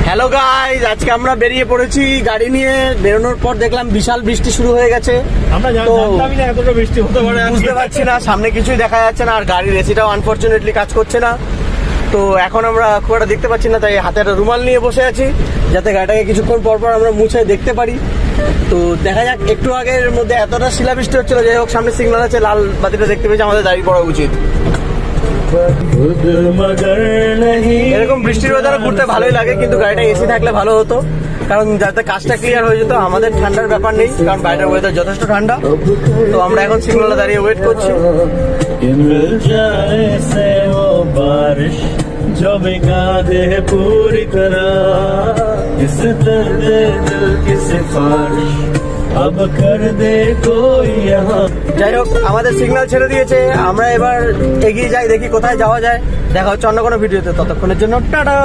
Hello guys, আজকে আমরা বেরিয়ে পড়েছি গাড়ি নিয়ে। বেরোনোর পর দেখলাম বিশাল বৃষ্টি শুরু হয়ে গেছে। আমরা তো জানতামই না এতটা বৃষ্টি হতে পারে। বুঝতে পারছি না, সামনে কিছুই দেখা যাচ্ছে না, আর গাড়ির এসিটাও আনফরচুনেটলি কাজ করছে না। তো এখন আমরা খুব একটা দেখতে পাচ্ছি না, তাই হাতে একটা রুমাল নিয়ে বসে আছি যাতে গাড়িটাকে কিছুক্ষণ পর পর আমরা মুছে দেখতে পারি। তো দেখা যাক, একটু আগের মধ্যে এতটা শিলাবৃষ্টি হচ্ছিল, যাই হোক সামনে সিগন্যাল আছে, লাল বাতিটা দেখতে পেয়েছি, আমাদের দাঁড়িয়ে পড়া উচিত। এরকম বৃষ্টির ওয়েদারে ঘুরতে ভালোই লাগে, কিন্তু গাড়িটা এসি থাকলে ভালো হতো, কারণ যাতে কাজটা ক্লিয়ার হয়ে যেত। আমাদের ঠান্ডার ব্যাপার নেই, কারণ বাইরের ওয়েদার যথেষ্ট ঠান্ডা। তো আমরা এখন সিগন্যালে দাঁড়িয়ে ওয়েট করছি। जो भिगा दे पूरी तरह इस दर्द दिल की सिफारिश अब कर दे कोई यहाँ। যাই হোক, আমাদের সিগন্যাল ছেড়ে দিয়েছে, আমরা এবার এগিয়ে যাই, দেখি কোথায় যাওয়া যায়। দেখা হচ্ছে অন্য কোনো ভিডিওতে, ততক্ষণের জন্য টাটা।